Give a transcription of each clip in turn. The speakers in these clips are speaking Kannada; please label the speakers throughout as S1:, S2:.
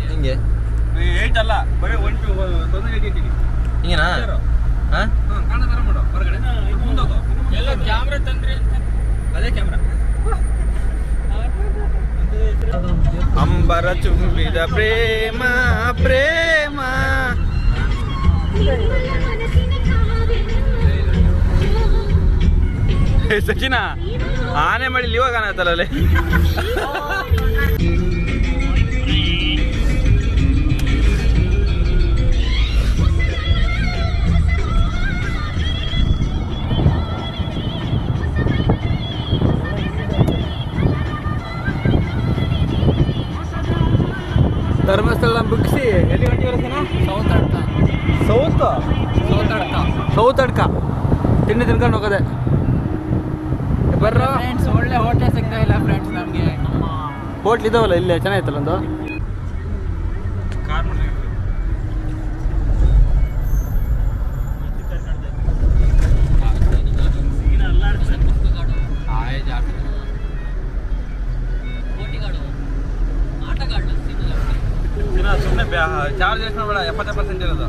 S1: ಹಿಂಗೆ
S2: 8 ಅಲ್ಲ ಬರೀ 1
S1: ಹಿಂಗೇನಾ? ಹಾಂ
S2: ಕಾಣದಾರ ಮಾಡು ಹೊರಗಡೆ ಮುಂದೋಗು. ಎಲ್ಲ ಕ್ಯಾಮ್ರಾ ತಂದ್ರಿ ಅಂತ ಅದೇ ಕ್ಯಾಮ್ರಾ. ಅಂಬರ ಚುಂಬಿದ ಪ್ರೇಮ ಪ್ರೇಮ ಸಚಿನ ಆನೆ ಮಾಡಿ ಇವಾಗ ಕಾಣತ್ತಲ್ಲೇ. ಧರ್ಮಸ್ಥಳ ಮುಗಿಸಿ ಎಲ್ಲಿ ಗಂಟೆ ಬರೋದೇನೋ? ಸೌತ್ ಅಡ್ಕ ತಿಂಡಿ ತಿನ್ಕೊಂಡು ಹೋಗೋದೆ. ಬರ್ರೋ
S3: ಫ್ರೆಂಡ್ಸ್, ಒಳ್ಳೆ ಹೋಟೆಲ್ ಸಿಗ್ತಾ ಇಲ್ಲ ಫ್ರೆಂಡ್ಸ್ ನಮಗೆ.
S1: ಹೋಟ್ಲ್ ಇದಾವಲ್ಲ ಇಲ್ಲೇ ಚೆನ್ನಾಗಿತ್ತಲ್ಲ ಒಂದು. ಸುಮ್ಮನೆ ಚಾರ್ಜ್ ಎಷ್ಟು ಮಾಡಬೇಡ, 70% ಇರೋದು.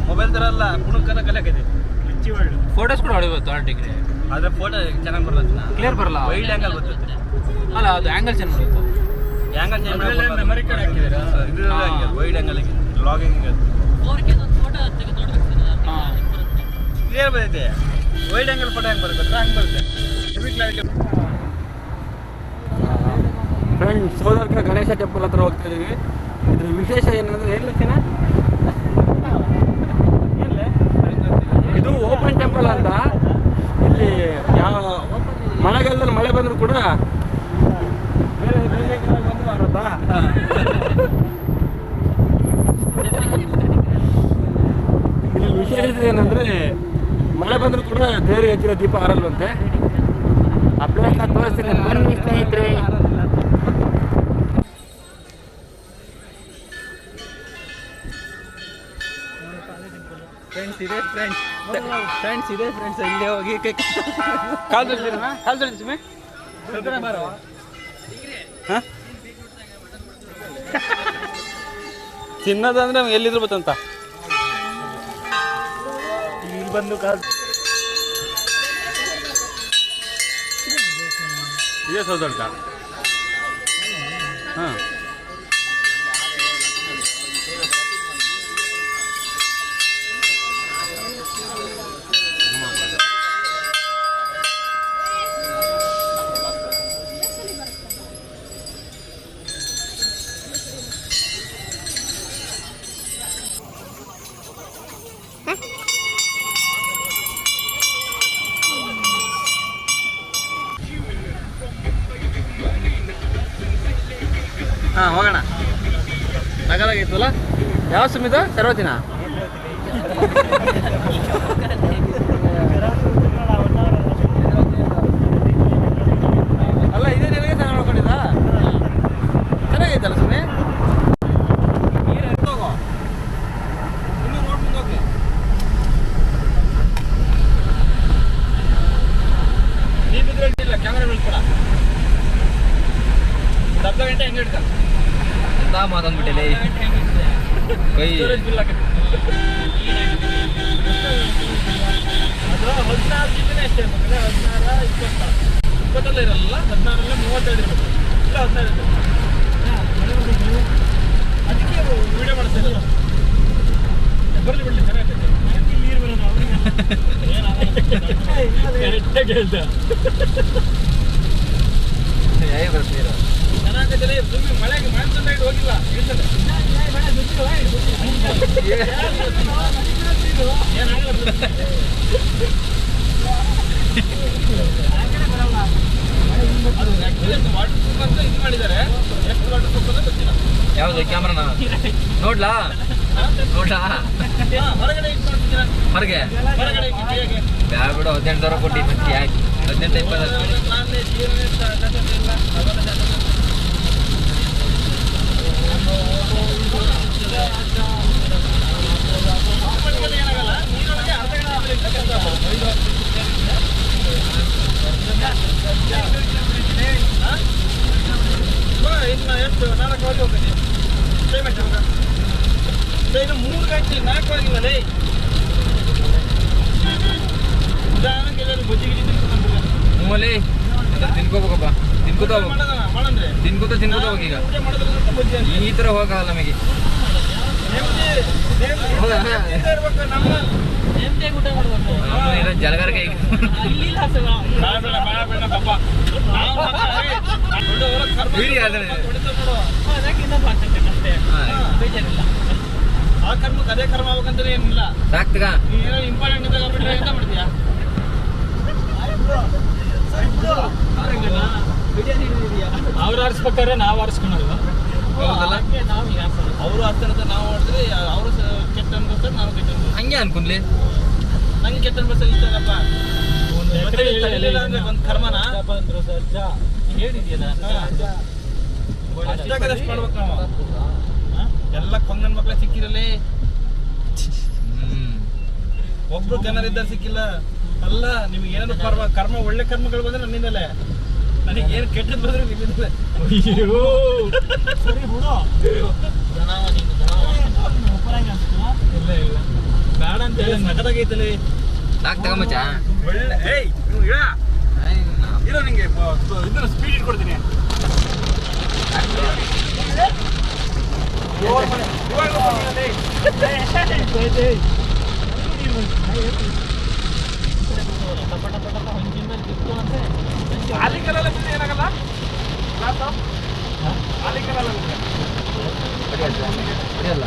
S1: ಮೊಬೈಲ್ ಥರ ಅಲ್ಲ, ಕುಣಕಲ್ಲ ಕಲಿಯಾಕೈತಿ.
S3: ಫೋಟೋಸ್ ಕೂಡ ಹೊಡಿಬೋದು ಡಿಗ್ರಿ,
S1: ಆದರೆ ಫೋಟೋ ಚೆನ್ನಾಗಿ ಬರಲ್ಲ,
S3: ಕ್ಲಿಯರ್ ಬರಲ್ಲ.
S1: ವೈಡ್ ಆ್ಯಂಗಲ್ ಬರ್ತೈತೆ.
S3: ಅಲ್ಲ, ಅದು ಆ್ಯಂಗಲ್ ಚೇಂಜ್ ಮಾಡುತ್ತೆ.
S1: ಆ್ಯಂಗಲ್ ಚೇಂಜ್ ಮೆಮರಿ ಕಾರ್ಡ್ ಹಾಕಿದ್ದೀರಾ? ಇದು ವೈಡ್ ಆ್ಯಂಗಲ್ ಲಾಗಿಂಗ್ ಕ್ಲಿಯರ್ ಬರ್ತೈತೆ. ವೈಡ್ ಆ್ಯಂಗಲ್ ಫೋಟೋ ಹೆಂಗೆ ಬರುತ್ತೆ ಹಂಗೆ ಬರುತ್ತೆ. Heavy clarity. ಫ್ರೆಂಡ್ಸ್, ಸೋದರ್ಕ ಗಣೇಶ ಟೆಂಪಲ್ ಹತ್ರ ಹೋಗ್ತಾ ಇದ್ದೀವಿ. ಇದ್ರ ವಿಶೇಷ ಏನಂದ್ರೆ ಏನು ಗೊತ್ತಿನ, ಇದು ಓಪನ್ ಟೆಂಪಲ್ ಅಂತ. ಇಲ್ಲಿ ಯಾವ ಮಳೆಗಾಲದಲ್ಲಿ ಮಳೆ ಬಂದರೂ ಕೂಡ ಬೇರೆ ಬಂದು ಬರುತ್ತಾ. ಇಲ್ಲಿ ವಿಶೇಷತೆ ಏನಂದರೆ ಮಳೆ ಬಂದರೂ ಕೂಡ ದೇವರಿಗೆ ಹಚ್ಚಿರೋ ದೀಪ ಹಾರಲ್ವಂತೆ. ಆ ಪ್ಲೇಸ್ನ ತೋರಿಸ್ತೀನಿ, ಬನ್ನಿ ಸ್ನೇಹಿತರೆ.
S3: ಫ್ರೆಂಡ್ಸ್ ಇದೆ ಫ್ರೆಂಡ್ಸ್ ಇಲ್ಲೇ ಹೋಗಿ
S1: ಕಾಲ್ ತೊಳಿಸಿ ತಿನ್ನೋದಂದ್ರೆ ಎಲ್ಲಿದ್ರು ಬತ್ತಂತ ಇಲ್ಲಿ ಬಂದು ಕಾಲ್ ಇದೇ ಸೌದಡ್ಕ. ಹಾಂ, ಹಾಂ ಹೋಗೋಣ. ನಗರಾಗಿತ್ತಲ್ಲ. ಯಾವ ಸುಮಿತ? ಸರ್ವತಿನ? ಅಲ್ಲ, ಇದೇ ನಿನಗೆ ಚೆನ್ನಾಗಿ ನೋಡ್ಕೊಂಡಿದ್ದ. ಚೆನ್ನಾಗೈತಲ್ಲ ಸುಮ್ಮನೆ. ನೀರು ಎತ್ತೋಗೋ, ಇನ್ನೂ ನೋಡ್ಕೊಂಡು ಹೋಗಿ. ನೀರು ಬಿದ್ದರೆ ಇಲ್ಲ, ಕ್ಯಾಮ್ರಾ ಬೀಳ್ಕೊಡ. ಅರ್ಧ ಗಂಟೆ ಹೆಂಗೆ ಇಡ್ತಾರೆ
S3: ಮಾತಂದ್ಬಿಟ್ಟಿಲ್ಲ ಕೈ
S2: 16 ಜಿಬಿನೇ ಅಷ್ಟೇ. 16, 20 ಇರಲ್ಲ. 16 32 ಇರಬೇಕು. ಇಲ್ಲ 16 ಅದಕ್ಕೆ ವಿಡಿಯೋ ಮಾಡ್ತಾ ಇಲ್ಲ. ಬರಲಿ ಬಿಡಲಿ, ಚೆನ್ನಾಗಿರ್ತೈತೆ. ನೀರು ಬರೋದು ಕರೆಕ್ಟಾಗಿ ಹೇಳ್ದ. ಚೆನ್ನಾಗಿದ್ದರೆ ಸುಮ್ಮನೆ ಮಳೆಗೆ ಮಾನ್ಸೂನ್ ರೈಡ್ ಹೋಗಿಲ್ಲ. ವಾಟರ್ ಪ್ರೂಫ್ ಅಂತ ಇದು ಮಾಡಿದ್ದಾರೆ. ಎಷ್ಟು ವಾಟರ್ ಪ್ರೂಫ್ ಅಂತ ಗೊತ್ತಿಲ್ಲ.
S3: ಯಾವುದು ಕ್ಯಾಮ್ರಾನ ನೋಡ್ಲಾ?
S2: ಹೊರಗಡೆ ಇಟ್ಟು ಮಾಡ್ತಿದ್ದೀರಾ?
S3: ಹೊರಗೆ
S2: ಹೇಗೆ
S3: ಬ್ಯಾಡ ಬಿಡು, 18,000 ಕೊಟ್ಟು ಮತ್ತೆ ಯಾಕೆ 18 20
S2: ಏನಾಗಲ್ಲ. ನೀರೊಳಗೆ ಅರ್ಧ ಗಂಟೆ ಎಷ್ಟು 4 ಗಂಟೆ ಹೋಗ್ತೀನಿ ಟೈಮ್ ಎಷ್ಟು ಹೋಗ ಇದು 3 ಗಂಟೆ 4 ಆಗಿಲ್ಲ ಲೇ ನಿಧಾನಕ್ಕೆ ಎಲ್ಲರೂ ಬಜ್ಜಿ ಗಿಜಿ ತಿನ್ಕೊಂಡು
S3: ಮೂಲೆ ತಿನ್ಕೋಬೇಕಪ್ಪ ತಿನ್ಕೋತ
S2: ಮಾಡಂದ್ರೆ
S3: ತಿನ್ಕೋತ ಹೋಗಿ ಈಗ
S2: ಊಟ ಮಾಡೋದ್ರಿಂದ ಬಜ್ಜಿ ಅಂತ
S3: ಈ ಥರ ಹೋಗಲ್ಲ ನಮಗೆ
S2: ಇರ್ಬೇಕು ನಮ್ಮ
S3: ಜಲಗಾರ ಕೈ
S2: ಬೇಡ ಪಾಪ ಆ ಕರ್ಮಕ್ಕೆ ಅದೇ ಕರ್ಮ ಆಗ್ಬೇಕಂತಾನೆ ಏನಿಲ್ಲ
S3: ಸಾಕ್ತಗ
S2: ಏನೋ ಇಂಪಾರ್ಟೆಂಟ್ ಇದ್ದಾಗ ಬಿಟ್ರೆ ಎಂತ ಮಾಡ್ತೀಯಾ ಅವ್ರು ಆರಿಸ್ಬೇಕಾದ್ರೆ ನಾವು ಆರಿಸ್ಕೊಳಲ್ವ
S3: ಹೌದಲ್ಲ
S2: ಅವರು ಹತ್ತಿರದ ನಾವು ಹೊಡೆದ್ರೆ ಅವರು ಕೆಟ್ಟ ಅನ್ಕೋತಾರೆ ನಾವು ಕೆಟ್ಟ
S3: ಹಂಗೆ ಅನ್ಕೊಂಡ್ಲಿ
S2: ನಂಗೆ ಕೆಟ್ಟ ಅನ್ಕೋತಾರೆ ಇಷ್ಟಪ್ಪ ಒಂದು ಕರ್ಮನ ಹೇಳಿದ್ಯಲ್ಲ ಅಷ್ಟಾಗದಷ್ಟು ಮಾಡ್ಬೇಕು ನಾವು ಎಲ್ಲ ಕೊಂಗನ್ ಮಕ್ಳ ಸಿಕ್ಕಿರಲಿ ಒಬ್ರು ಜನರಿದ್ದಾರೆ ಸಿಕ್ಕಿಲ್ಲ ಅಲ್ಲ ನಿಮ್ಗೆ ಏನಾದ್ರು ಕರ್ಮ ಒಳ್ಳೆ ಕರ್ಮಗಳು ಬಂದ್ರೆ ನನ್ನಿಂದಲೇ ನನಗೆ ಏನು ಕೆಟ್ಟದ್ದು ಬಂದ್ರೆ ನಿಮ್ಮಿಂದಲೇ ಇಲ್ಲ ಇಲ್ಲ ಬೇಡ ಅಂತ ಹೇಳಿ ನಗದಾಗೈತಲ್ಲಿ
S3: ಸಾಕ್ತಗ ಮಚ್ಚ
S2: ಒಳ್ಳೆ ಏಯ್ ನೀವು ಹೇಳ ಇರೋ ನಿಂಗೆ ಇದನ್ನ ಸ್ಪೀಡ್ ಇಟ್ಕೊಡ್ತೀನಿ ಆಲಿಕಲ್ಲ ಏನಾಗಲ್ಲ ಆಲಿಕಲ್ಲ
S3: ಹೊಡಿಯಲ್ಲ